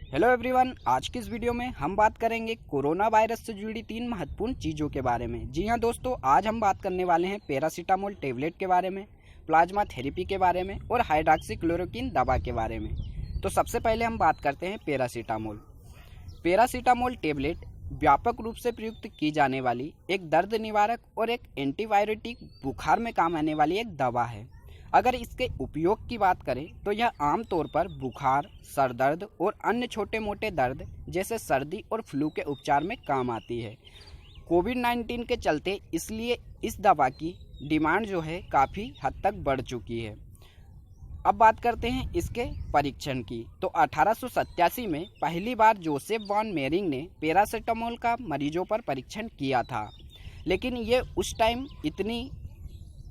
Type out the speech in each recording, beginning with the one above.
Hello everyone, आज की इस वीडियो में हम बात करेंगे कोरोना वायरस से जुड़ी 3 महत्वपूर्ण चीज़ों के बारे में। जी हाँ दोस्तों, आज हम बात करने वाले हैं पैरासीटामोल टेबलेट के बारे में, प्लाज्मा थेरेपी के बारे में और हाइड्रॉक्सीक्लोरोक्विन दवा के बारे में। तो सबसे पहले हम बात करते हैं पैरासीटामोल। पैरासीटामोल टेबलेट व्यापक रूप से प्रयुक्त की जाने वाली एक दर्द निवारक और एक एंटीबायोटिक बुखार में काम आने वाली एक दवा है। अगर इसके उपयोग की बात करें तो यह आमतौर पर बुखार, सर दर्द और अन्य छोटे मोटे दर्द जैसे सर्दी और फ्लू के उपचार में काम आती है। कोविड-19 के चलते इसलिए इस दवा की डिमांड जो है काफ़ी हद तक बढ़ चुकी है। अब बात करते हैं इसके परीक्षण की। तो 1887 में पहली बार जोसेफ वॉन मेरिंग ने पैरासीटामोल का मरीजों पर परीक्षण किया था, लेकिन ये उस टाइम इतनी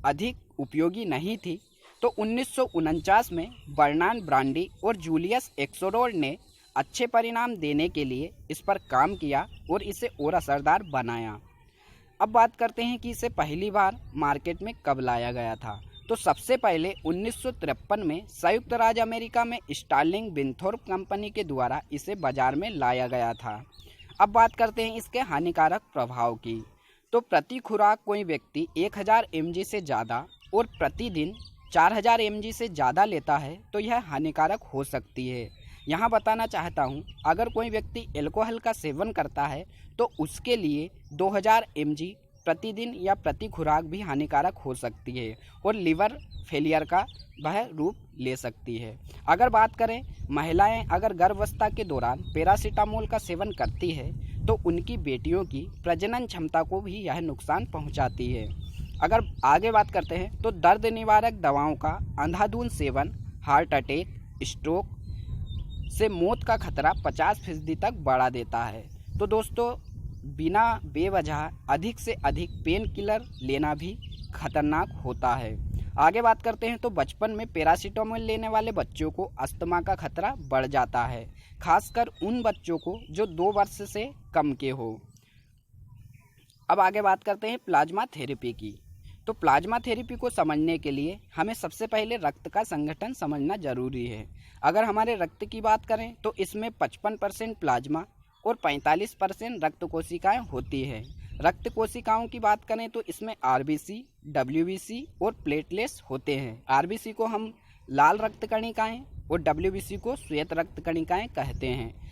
अधिक उपयोगी नहीं थी। तो 1949 में बर्नार्ड ब्रांडी और जूलियस एक्सरोड ने अच्छे परिणाम देने के लिए इस पर काम किया और इसे और असरदार बनाया। अब बात करते हैं कि इसे पहली बार मार्केट में कब लाया गया था। तो सबसे पहले 1953 में संयुक्त राज्य अमेरिका में स्टार्लिंग विंथोर्प कंपनी के द्वारा इसे बाजार में लाया गया था। अब बात करते हैं इसके हानिकारक प्रभाव की। तो प्रति खुराक कोई व्यक्ति 1000 mg से ज़्यादा और प्रतिदिन 4000 mg से ज़्यादा लेता है तो यह हानिकारक हो सकती है। यहाँ बताना चाहता हूँ, अगर कोई व्यक्ति अल्कोहल का सेवन करता है तो उसके लिए 2000 mg प्रतिदिन या प्रति खुराक भी हानिकारक हो सकती है और लिवर फेलियर का वह रूप ले सकती है। अगर बात करें महिलाएं अगर गर्भावस्था के दौरान पैरासीटामोल का सेवन करती है तो उनकी बेटियों की प्रजनन क्षमता को भी यह नुकसान पहुंचाती है। अगर आगे बात करते हैं तो दर्द निवारक दवाओं का अंधाधुंध सेवन हार्ट अटैक, स्ट्रोक से मौत का खतरा 50% तक बढ़ा देता है। तो दोस्तों, बिना बेवजह अधिक से अधिक पेन किलर लेना भी खतरनाक होता है। आगे बात करते हैं तो बचपन में पैरासीटामोल लेने वाले बच्चों को अस्थमा का खतरा बढ़ जाता है, खासकर उन बच्चों को जो 2 वर्ष से कम के हो। अब आगे बात करते हैं प्लाज्मा थेरेपी की। तो प्लाज्मा थेरेपी को समझने के लिए हमें सबसे पहले रक्त का संगठन समझना जरूरी है। अगर हमारे रक्त की बात करें तो इसमें 55% प्लाज्मा और 45% रक्त कोशिकाएं होती है। रक्त कोशिकाओं की बात करें तो इसमें आरबीसी, डब्ल्यूबीसी और प्लेटलेट्स होते हैं। आरबीसी को हम लाल रक्त कणिकाएं और डब्ल्यूबीसी को श्वेत रक्त कणिकाएं कहते हैं।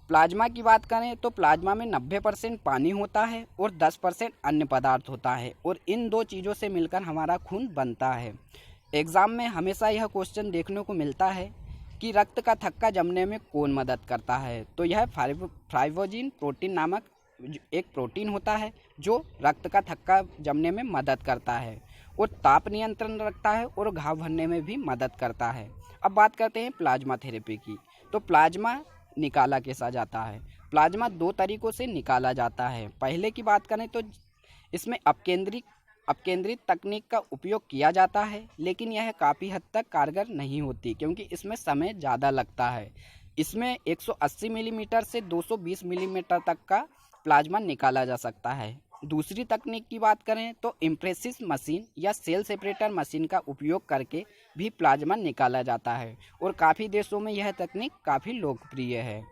प्लाज्मा की बात करें तो प्लाज्मा में 90% पानी होता है और 10% अन्य पदार्थ होता है और इन दो चीज़ों से मिलकर हमारा खून बनता है। एग्ज़ाम में हमेशा यह क्वेश्चन देखने को मिलता है कि रक्त का थक्का जमने में कौन मदद करता है। तो यह फाइब्रोजिन प्रोटीन नामक एक प्रोटीन होता है जो रक्त का थक्का जमने में मदद करता है और ताप नियंत्रण रखता है और घाव भरने में भी मदद करता है। अब बात करते हैं प्लाज्मा थेरेपी की। तो प्लाज्मा निकाला कैसा जाता है। प्लाज्मा 2 तरीक़ों से निकाला जाता है। पहले की बात करें तो इसमें अपकेंद्रित तकनीक का उपयोग किया जाता है, लेकिन यह काफ़ी हद तक कारगर नहीं होती क्योंकि इसमें समय ज़्यादा लगता है। इसमें 180 मिलीमीटर से 220 मिलीमीटर तक का प्लाज्मा निकाला जा सकता है। दूसरी तकनीक की बात करें तो इम्प्रेसिस मशीन या सेल सेपरेटर मशीन का उपयोग करके भी प्लाज्मा निकाला जाता है और काफ़ी देशों में यह तकनीक काफ़ी लोकप्रिय है।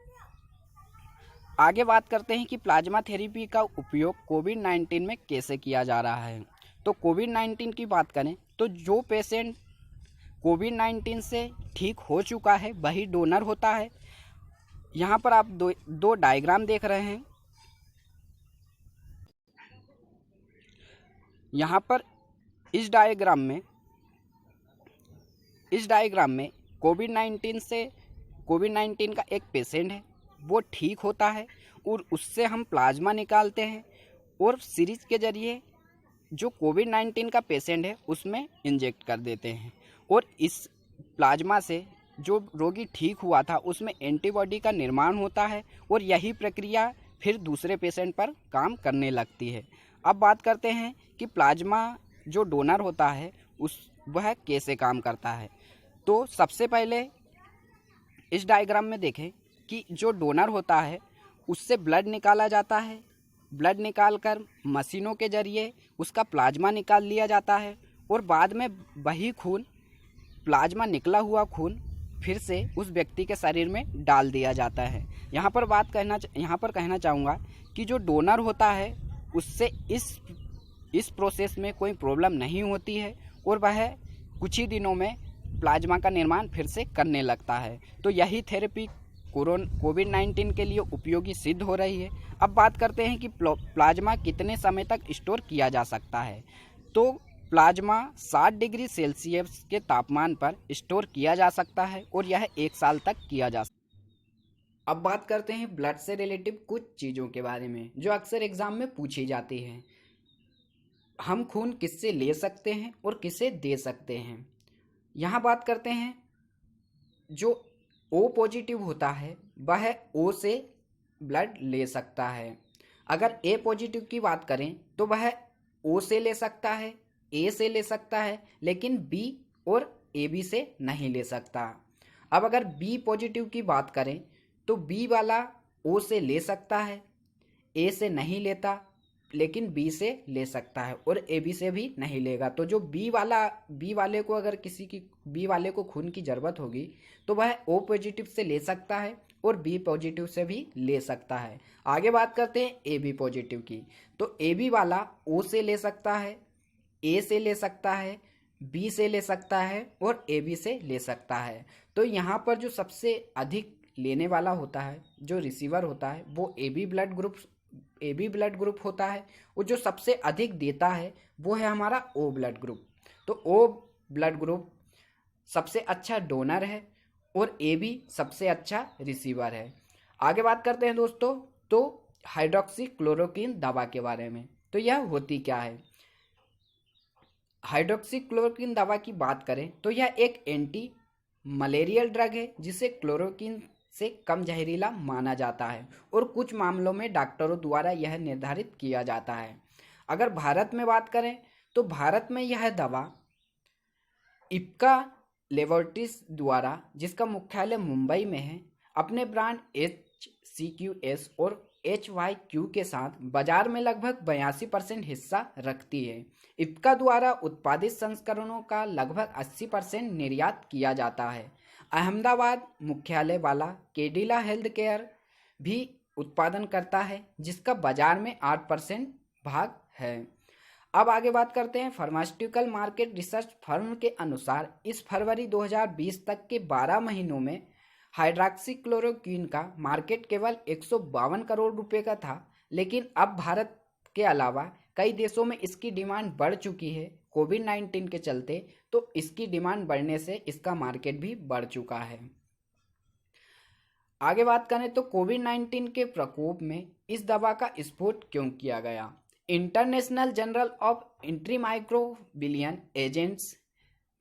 आगे बात करते हैं कि प्लाज्मा थेरेपी का उपयोग कोविड-19 में कैसे किया जा रहा है। तो कोविड-19 की बात करें तो जो पेशेंट कोविड-19 से ठीक हो चुका है वही डोनर होता है। यहाँ पर आप दो डायग्राम देख रहे हैं। यहाँ पर इस डायग्राम में कोविड-19 का एक पेशेंट है, वो ठीक होता है और उससे हम प्लाज्मा निकालते हैं और सीरीज के जरिए जो कोविड-19 का पेशेंट है उसमें इंजेक्ट कर देते हैं और इस प्लाज्मा से जो रोगी ठीक हुआ था उसमें एंटीबॉडी का निर्माण होता है और यही प्रक्रिया फिर दूसरे पेशेंट पर काम करने लगती है। अब बात करते हैं कि प्लाज्मा जो डोनर होता है वह कैसे काम करता है। तो सबसे पहले इस डायग्राम में देखें कि जो डोनर होता है उससे ब्लड निकाला जाता है। ब्लड निकालकर मशीनों के जरिए उसका प्लाज्मा निकाल लिया जाता है और बाद में वही खून, प्लाज्मा निकला हुआ खून फिर से उस व्यक्ति के शरीर में डाल दिया जाता है। यहाँ पर कहना चाहूँगा कि जो डोनर होता है उससे इस प्रोसेस में कोई प्रॉब्लम नहीं होती है और वह कुछ ही दिनों में प्लाज्मा का निर्माण फिर से करने लगता है। तो यही थेरेपी कोविड-19 के लिए उपयोगी सिद्ध हो रही है। अब बात करते हैं कि प्लाज्मा कितने समय तक स्टोर किया जा सकता है। तो प्लाज्मा 60 डिग्री सेल्सियस के तापमान पर स्टोर किया जा सकता है और यह 1 साल तक किया जा सकता है। अब बात करते हैं ब्लड से रिलेटिव कुछ चीज़ों के बारे में जो अक्सर एग्जाम में पूछी जाती हैं। हम खून किससे ले सकते हैं और किसे दे सकते हैं। यहाँ बात करते हैं जो O पॉजिटिव होता है वह O से ब्लड ले सकता है। अगर A पॉजिटिव की बात करें तो वह O से ले सकता है, A से ले सकता है, लेकिन B और AB से नहीं ले सकता। अब अगर B पॉजिटिव की बात करें तो B वाला O से ले सकता है, A से नहीं लेता, लेकिन B से ले सकता है और AB से भी नहीं लेगा। तो जो B वाले को अगर B वाले को खून की ज़रूरत होगी तो वह O पॉजिटिव से ले सकता है और B पॉजिटिव से भी ले सकता है। आगे बात करते हैं AB पॉजिटिव की। तो AB वाला O से ले सकता है, A से ले सकता है, B से ले सकता है और AB से ले सकता है। तो यहाँ पर जो सबसे अधिक लेने वाला होता है, जो रिसीवर होता है, वो AB ब्लड ग्रुप होता है और जो सबसे अधिक देता है वो है हमारा O ब्लड ग्रुप। तो O ब्लड ग्रुप सबसे अच्छा डोनर है और AB सबसे अच्छा रिसीवर है। आगे बात करते हैं दोस्तों तो हाइड्रोक्सीक्लोरोक्विन दवा के बारे में। तो यह होती क्या है। हाइड्रोक्सीक्लोरोक्विन दवा की बात करें तो यह एक एंटी मलेरियल ड्रग है जिसे क्लोरोक्विन से कम जहरीला माना जाता है और कुछ मामलों में डॉक्टरों द्वारा यह निर्धारित किया जाता है। अगर भारत में बात करें तो भारत में यह दवा इप्का लेबोरेटरीज द्वारा, जिसका मुख्यालय मुंबई में है, अपने ब्रांड HCQS और HYQ के साथ बाजार में लगभग 82% हिस्सा रखती है। इप्का द्वारा उत्पादित संस्करणों का लगभग 80% निर्यात किया जाता है। अहमदाबाद मुख्यालय वाला कैडिला हेल्थ केयर भी उत्पादन करता है जिसका बाजार में 8% भाग है। अब आगे बात करते हैं फार्मास्यूटिकल मार्केट रिसर्च फर्म के अनुसार इस फरवरी 2020 तक के 12 महीनों में हाइड्रोक्सीक्लोरोक्विन का मार्केट केवल 152 करोड़ रुपए का था, लेकिन अब भारत के अलावा कई देशों में इसकी डिमांड बढ़ चुकी है। कोविड-19 के चलते तो इसकी डिमांड बढ़ने से इसका मार्केट भी बढ़ चुका है। आगे बात करें तो कोविड-19 के प्रकोप में इस दवा का स्फोट क्यों किया गया। International journal of antimicrobial agents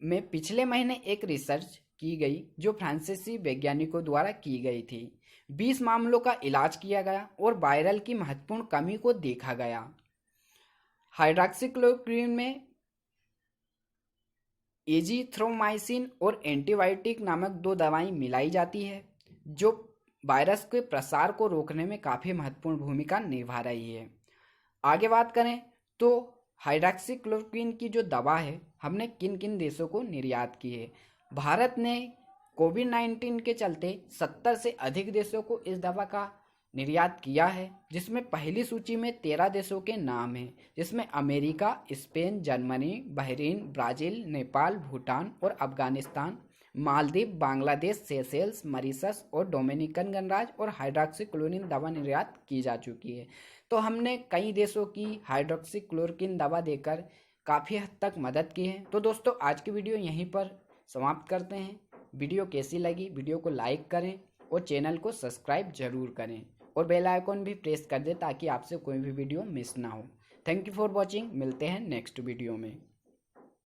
में पिछले महीने एक रिसर्च की गई जो फ्रांसीसी वैज्ञानिकों द्वारा की गई थी। 20 मामलों का इलाज किया गया और वायरल की महत्वपूर्ण कमी को देखा गया। हाइड्रोक्सीक्लोरोक्विन में एजिथ्रोमाइसिन और एंटीबायोटिक नामक 2 दवाएं मिलाई जाती है जो वायरस के प्रसार को रोकने में काफ़ी महत्वपूर्ण भूमिका निभा रही है। आगे बात करें तो हाइड्रोक्सीक्लोरोक्विन की जो दवा है हमने किन किन देशों को निर्यात की है। भारत ने कोविड-19 के चलते 70 से अधिक देशों को इस दवा का निर्यात किया है, जिसमें पहली सूची में 13 देशों के नाम हैं, जिसमें America, Spain, Germany, Bahrain, Brazil, Nepal, Bhutan और अफगानिस्तान, मालदीव, बांग्लादेश, सेशेल्स, मॉरिशस और डोमिनिकन गणराज्य और हाइड्रोक्सीक्लोरोक्विन दवा निर्यात की जा चुकी है। तो हमने कई देशों की हाइड्रोक्सीक्लोरोक्विन दवा देकर काफ़ी हद तक मदद की है। तो दोस्तों आज की वीडियो यहीं पर समाप्त करते हैं। वीडियो कैसी लगी वीडियो को लाइक करें और चैनल को सब्सक्राइब जरूर करें और बेल आइकॉन भी प्रेस कर दें ताकि आपसे कोई भी वीडियो मिस ना हो। Thank you for watching. मिलते हैं नेक्स्ट वीडियो में।